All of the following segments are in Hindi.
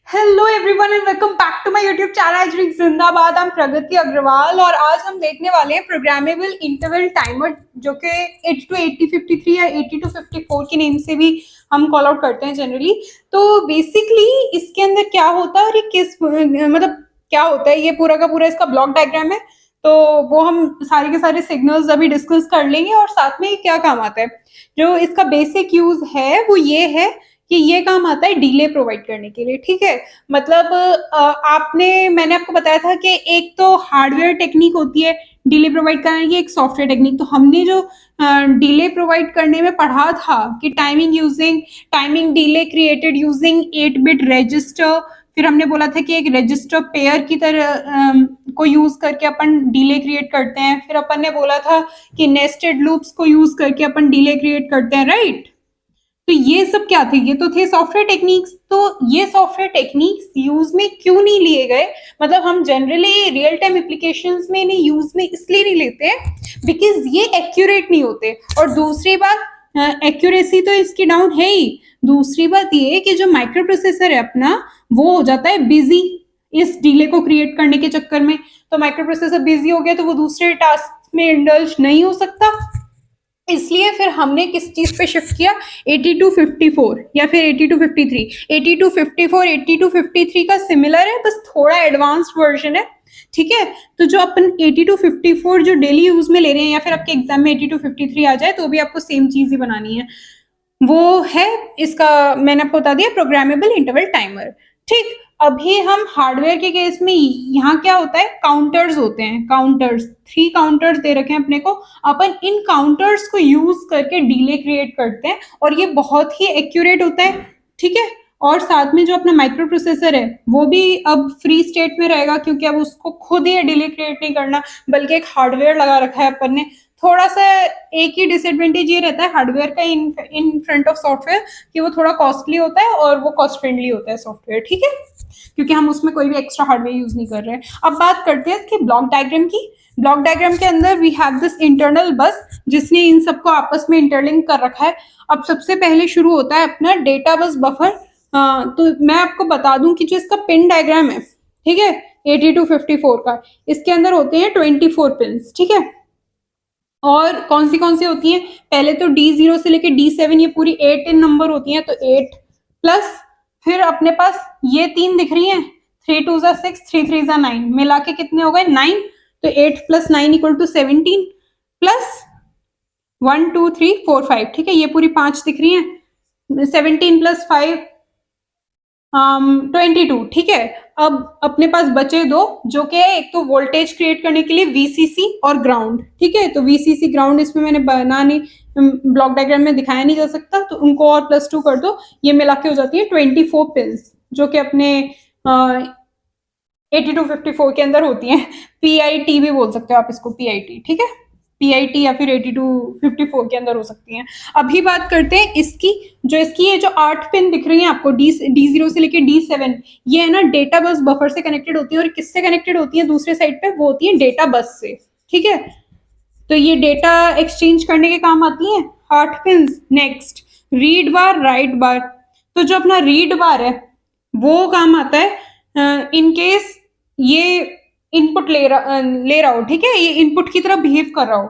Hello everyone and welcome back to my YouTube channel drink Zindabad. हम प्रगति अग्रवाल और आज हम देखने वाले हैं प्रोग्रामेबल इंटरवल टाइमर, जो कि 80 टू 8053 या 80 टू 54 की नेम से भी हम कॉल आउट करते हैं जनरली। तो बेसिकली इसके अंदर क्या होता है और ये किस मतलब क्या होता है, ये पूरा का पूरा इसका ब्लॉक डायग्राम है। तो वो हम सारे के सारे सिग्नल्स अभी डिस्कस कर लेंगे और साथ में ये क्या काम आता है। जो इसका बेसिक यूज है वो ये है कि ये काम आता है डिले प्रोवाइड करने के लिए। ठीक है, मतलब मैंने आपको बताया था कि एक तो हार्डवेयर टेक्निक होती है डिले प्रोवाइड करने की, एक सॉफ्टवेयर टेक्निक। तो हमने जो डिले प्रोवाइड करने में पढ़ा था कि timing delay created using 8 bit register. फिर हमने बोला था कि एक रजिस्टर पेयर की तरह को यूज करके अपन डिले क्रिएट करते हैं। फिर अपन ने बोला था कि नेस्टेड लूप्स को यूज करके अपन डिले क्रिएट करते हैं, राइट। तो ये सब क्या थे, ये तो थे सॉफ्टवेयर टेक्निक्स। तो ये सॉफ्टवेयर टेक्निक्स यूज में क्यों नहीं लिए गए, मतलब हम जनरली रियल टाइम एप्लीकेशंस में नहीं यूज में इसलिए नहीं लेते बिकॉज ये एक्यूरेट नहीं होते। और दूसरी बात, एक्यूरेसी तो इसकी डाउन है ही। दूसरी बात ये कि जो माइक्रो प्रोसेसर है अपना, वो हो जाता है बिजी इस डिले को क्रिएट करने के चक्कर में। तो माइक्रो प्रोसेसर बिजी हो गया तो वो दूसरे टास्क में इंडल्ज नहीं हो सकता। इसलिए फिर हमने किस चीज पे शिफ्ट किया, 8254 या फिर 8253। 8254 8253 का सिमिलर है, बस थोड़ा एडवांस्ड वर्जन है। ठीक है, तो जो अपन 8254 जो डेली यूज में ले रहे हैं या फिर आपके एग्जाम में 8253 आ जाए तो भी आपको सेम चीज ही बनानी है। वो है इसका, मैंने आपको बता दिया, प्रोग्रामेबल इंटरवल टाइमर। ठीक, अभी हम हार्डवेयर के केस में यहाँ क्या होता है, काउंटर्स होते हैं। काउंटर्स 3 काउंटर्स दे रखे हैं अपने को। अपन इन काउंटर्स को यूज करके डिले क्रिएट करते हैं और ये बहुत ही एक्यूरेट होता है। ठीक है, और साथ में जो अपना माइक्रो प्रोसेसर है वो भी अब फ्री स्टेट में रहेगा, क्योंकि अब उसको खुद ही डिले क्रिएट नहीं करना बल्कि एक हार्डवेयर लगा रखा है अपन ने। थोड़ा सा एक ही डिसएडवांटेज ये रहता है हार्डवेयर का इन फ्रंट ऑफ सॉफ्टवेयर, कि वो थोड़ा कॉस्टली होता है और वो कॉस्ट फ्रेंडली होता है सॉफ्टवेयर। ठीक है, क्योंकि हम उसमें कोई भी एक्स्ट्रा हार्डवेयर यूज नहीं कर रहे हैं। अब बात करते हैं इसके ब्लॉक डायग्राम की। ब्लॉक डायग्राम के अंदर वी हैव दिस इंटरनल बस, जिसने इन सबको आपस में इंटरलिंक कर रखा है। अब सबसे पहले शुरू होता है अपना डेटा बस बफर। तो मैं आपको बता दूं कि जो इसका पिन डायग्राम है, ठीक है, 8254 का, इसके अंदर होते हैं 24 पिन्स। ठीक है, और कौन सी होती हैं, पहले तो D0 से लेके D7 ये पूरी 8 इन नंबर होती हैं। तो 8 प्लस फिर अपने पास ये 3 दिख रही हैं, 3 2 6 3 3 9, मिला के कितने हो गए 9। तो 8 प्लस 9 इक्वल टू 17 प्लस 1 2 3 4 5। ठीक है, ये पूरी 5 दिख रही हैं, 17 प्लस 5 22। ठीक है, अब अपने पास बचे दो, जो कि है एक तो वोल्टेज क्रिएट करने के लिए VCC और ग्राउंड। ठीक है, तो VCC ग्राउंड इसमें मैंने बना नहीं, ब्लॉक डायग्राम में दिखाया नहीं जा सकता, तो उनको और +2 कर दो, ये मिला के हो जाती है 24 पिन्स, जो कि अपने 8254 के अंदर होती हैं। PIT भी बोल सकते हो आप इसको, PIT। ठीक है, PIT या फिर 8254 के अंदर हो सकती हैं। अभी बात करते हैं इसकी, जो इसकी ये जो 8 पिन दिख रही है आपको, D0 से लेके D7, ये है ना डेटा बस बफर से कनेक्टेड होती है। और किससे कनेक्टेड होती है दूसरे साइड पे, वो होती है डेटा बस से। ठीक है, तो ये डेटा एक्सचेंज करने के काम आती है 8 pin. Next, read bar write bar. तो जो अपना रीड बार है वो काम आता है इन केस ये इनपुट ले रहा हो। ठीक है, ये इनपुट की तरह बिहेव कर रहा हो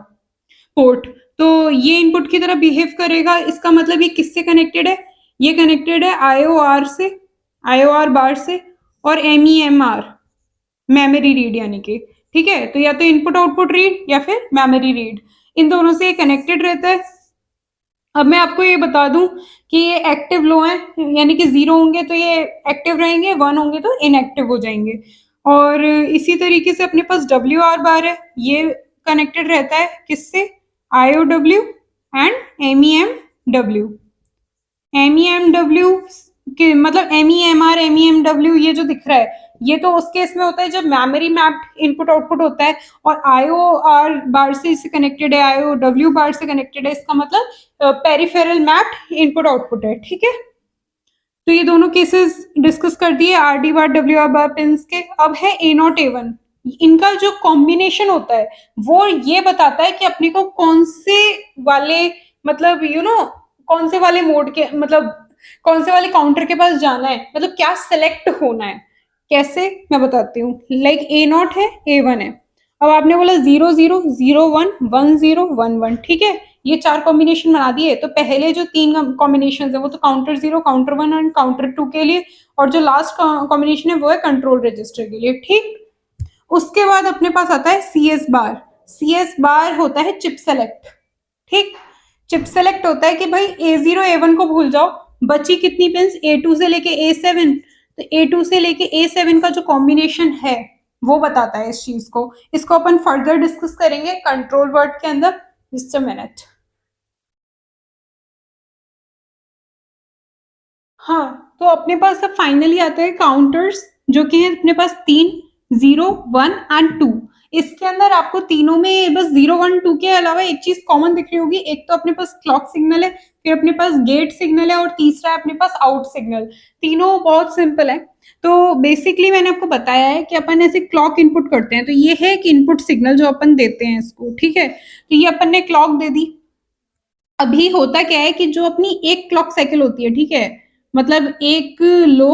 पोर्ट, तो ये इनपुट की तरह बिहेव करेगा। इसका मतलब ये किससे कनेक्टेड है, ये कनेक्टेड है IOR से, IOR बार से, और MEMR, मेमोरी रीड यानी कि। ठीक है, तो या तो इनपुट आउटपुट रीड या फिर मेमोरी रीड, इन दोनों से कनेक्टेड रहता है। अब मैं आपको ये बता दूं कि ये एक्टिव लो है, यानी कि 0 होंगे तो ये एक्टिव रहेंगे, 1 होंगे तो इनएक्टिव हो जाएंगे। और इसी तरीके से अपने पास WR बार है, ये कनेक्टेड रहता है किससे, IOW एंड MEMW। MEMW के मतलब MEMR MEMW ये जो दिख रहा है, ये तो उस केस में होता है जब मेमोरी मैप्ड इनपुट आउटपुट होता है, और IOR बार से इससे कनेक्टेड है, IOW बार से कनेक्टेड है। इसका मतलब पेरिफेरल मैप्ड इनपुट आउटपुट है। ठीक है, तो ये दोनों केसेस डिस्कस कर दिए, RD बार WR बार पिन्स के। अब है A0 A1, इनका जो कॉम्बिनेशन होता है वो ये बताता है कि अपने को कौन से वाले, मतलब कौन से वाले मोड के, मतलब कौन से वाले काउंटर के पास जाना है, मतलब क्या सेलेक्ट होना है, कैसे मैं बताती हूँ। लाइक A0 है, A1 है, अब आपने बोला 0 0 0 1 1 0 1 1, ठीक है, ये 4 कॉम्बिनेशन बना दिए। तो पहले जो 3 कॉम्बिनेशन है वो तो काउंटर 0, काउंटर 1 और काउंटर 2 के लिए, और जो लास्ट कॉम्बिनेशन है वो है कंट्रोल रजिस्टर के लिए, ठीक। उसके बाद अपने पास आता है CS बार। CS बार होता है चिप सेलेक्ट, ठीक। चिप सेलेक्ट होता है कि भाई A0 A1 को भूल जाओ, बची कितनी पिंस, A2 से लेके A7, तो A2 से लेके A7 का जो कॉम्बिनेशन है वो बताता है इस चीज को। इसको अपन फर्दर डिस्कस करेंगे कंट्रोल वर्ड के अंदर। Just a minute. हाँ, तो अपने पास अब फाइनली आता है काउंटर्स, जो कि है अपने पास 3, 0 1 एंड 2। इसके अंदर आपको तीनों में बस 0 1 2 के अलावा एक चीज कॉमन दिख रही होगी, एक तो अपने पास क्लॉक सिग्नल है, फिर अपने पास गेट सिग्नल है, और तीसरा है अपने पास आउट सिग्नल। तीनों बहुत सिंपल है। तो बेसिकली मैंने आपको बताया है कि अपन ऐसे क्लॉक इनपुट करते हैं, तो ये है एक इनपुट सिग्नल जो अपन देते हैं इसको, ठीक है। तो ये अपन ने क्लॉक दे दी। अभी होता क्या है कि जो अपनी एक क्लॉक साइकिल होती है, ठीक है, मतलब एक लो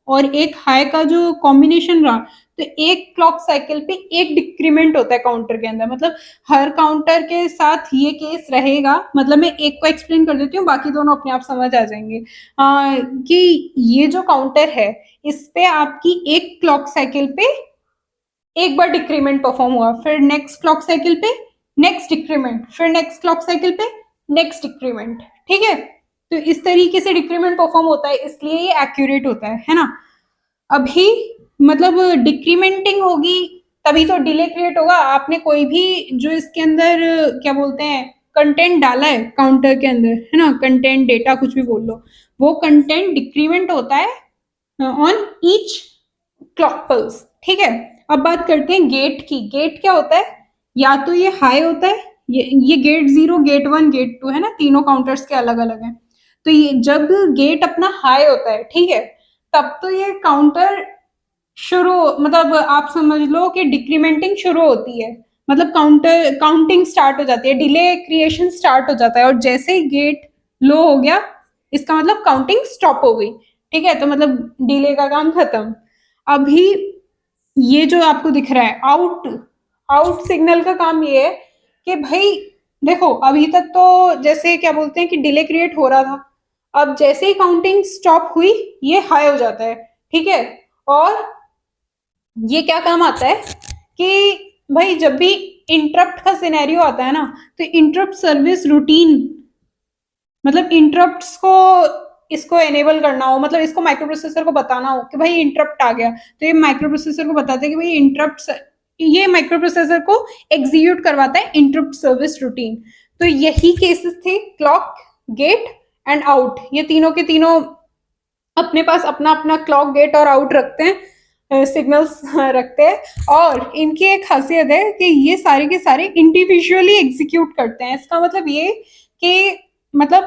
और एक हाई का जो कॉम्बिनेशन रहा, तो एक क्लॉक साइकिल पे एक डिक्रीमेंट होता है काउंटर के अंदर। मतलब हर काउंटर के साथ ये केस रहेगा। मतलब मैं एक को एक्सप्लेन कर देती हूँ, बाकी दोनों अपने आप समझ आ जाएंगे। कि ये जो काउंटर है, इस पे आपकी एक क्लॉक साइकिल पे एक बार डिक्रीमेंट परफॉर्म हुआ, फिर नेक्स्ट क्लॉक साइकिल पे नेक्स्ट डिक्रीमेंट, फिर नेक्स्ट क्लॉक साइकिल पे नेक्स्ट डिक्रीमेंट, ठीक है। तो इस तरीके से डिक्रीमेंट परफॉर्म होता है, इसलिए ये एक्यूरेट होता है ना। अभी मतलब डिक्रीमेंटिंग होगी तभी तो डिले क्रिएट होगा। आपने कोई भी जो इसके अंदर क्या बोलते हैं कंटेंट डाला है काउंटर के अंदर, है ना, कंटेंट डेटा कुछ भी बोल लो, वो कंटेंट डिक्रीमेंट होता है ऑन ईच क्लॉक पल्स, ठीक है। अब बात करते हैं गेट की। गेट क्या होता है, या तो ये हाई होता है, ये गेट 0, गेट 1, गेट 2 है ना, तीनों काउंटर्स के अलग अलग हैं। तो ये जब गेट अपना हाई होता है, ठीक है, तब तो ये काउंटर शुरू, मतलब आप समझ लो कि डिक्रीमेंटिंग शुरू होती है, मतलब काउंटर काउंटिंग स्टार्ट हो जाती है, डिले क्रिएशन स्टार्ट हो जाता है। और जैसे ही गेट लो हो गया, इसका मतलब काउंटिंग स्टॉप हो गई, ठीक है, तो मतलब डिले का काम खत्म। अभी ये जो आपको दिख रहा है आउट, आउट सिग्नल का काम ये है कि भाई देखो, अभी तक तो जैसे क्या बोलते हैं कि डिले क्रिएट हो रहा था, अब जैसे ही काउंटिंग स्टॉप हुई ये हाई हो जाता है, ठीक है। और ये क्या काम आता है कि भाई जब भी इंटरप्ट का सिनेरियो आता है ना, तो इंटरप्ट सर्विस रूटीन, मतलब इंटरप्ट्स को इसको एनेबल करना हो, मतलब इसको माइक्रो प्रोसेसर को बताना हो कि भाई इंटरप्ट आ गया, तो ये माइक्रो प्रोसेसर को बताते हैं कि भाई इंटरप्ट, ये माइक्रो प्रोसेसर को एग्जीक्यूट करवाता है इंटरप्ट सर्विस रूटीन। तो यही केसेस थे, क्लॉक, गेट एंड आउट, ये तीनों के तीनों अपने पास अपना अपना क्लॉक, गेट और आउट रखते हैं, सिग्नल्स रखते हैं। और इनकी एक खासियत है कि ये सारे के सारे इंडिविजुअली एग्जीक्यूट करते हैं। इसका मतलब ये कि मतलब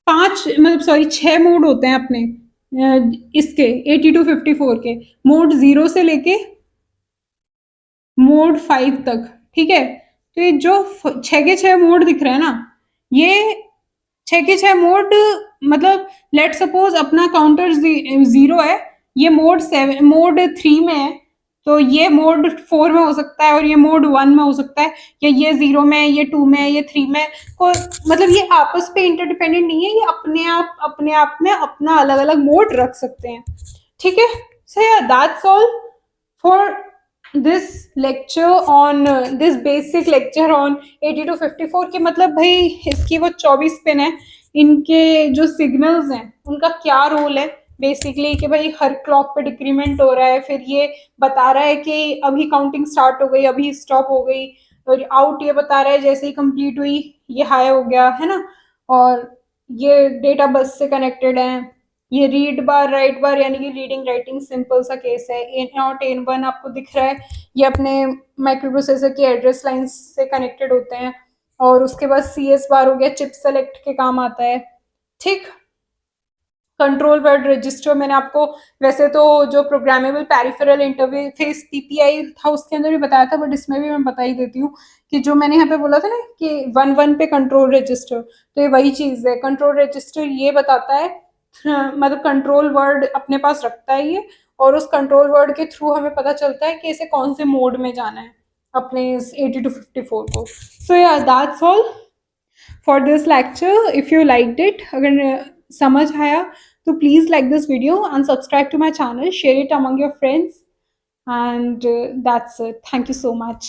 5, मतलब सॉरी 6 मोड होते हैं अपने इसके 8254 के। मोड 0 से लेके मोड 5 तक, ठीक है। तो ये जो 6 के 6 मोड दिख रहे हैं ना, ये 6 के 6 मोड, मतलब लेट सपोज अपना काउंटर 0 है, ये मोड 7, मोड 3 में है, तो ये मोड 4 में हो सकता है, और ये मोड 1 में हो सकता है, या ये 0 में है, ये 2 में है, ये 3 में है। को मतलब ये आपस पे इंटरडिपेंडेंट नहीं है, ये अपने आप में अपना अलग अलग मोड रख सकते हैं, ठीक है। सो yeah that's all for this lecture on this basic lecture on 8254 के। मतलब भाई इसकी वो 24 पिन है, इनके जो सिग्नल्स हैं उनका क्या रोल है बेसिकली, कि भाई हर क्लॉक पे डिक्रीमेंट हो रहा है, फिर ये बता रहा है कि अभी काउंटिंग स्टार्ट हो गई, अभी स्टॉप हो गई, और आउट ये बता रहा है जैसे ही कंप्लीट हुई ये हाई हो गया, है ना। और ये डेटा बस से कनेक्टेड है। ये रीड बार राइट बार, यानी कि रीडिंग राइटिंग सिंपल सा केस है। A0 A1 आपको दिख रहा है, ये अपने माइक्रो प्रोसेसर की एड्रेस लाइन से कनेक्टेड होते हैं। और उसके बाद CS बार हो गया, चिप सेलेक्ट के काम आता है, ठीक। कंट्रोल वर्ड रजिस्टर मैंने आपको वैसे तो जो प्रोग्रामेबल पेरिफेरल इंटरफेस PPI था उसके अंदर भी बताया था, बट इसमें भी मैं बता ही देती हूँ कि जो मैंने यहाँ पे बोला था ना कि 1 1 पे कंट्रोल रजिस्टर, तो ये वही चीज है। कंट्रोल रजिस्टर ये बताता है मतलब कंट्रोल वर्ड अपने पास रखता है ये, और उस कंट्रोल वर्ड के थ्रू हमें पता चलता है कि इसे कौन से मोड में जाना है अपने इस 80 to 54 को. So yeah that's all for this lecture. If you liked it, अगर समझ आया तो please like this video and subscribe to my channel, share it among your friends, and that's it. Thank you so much.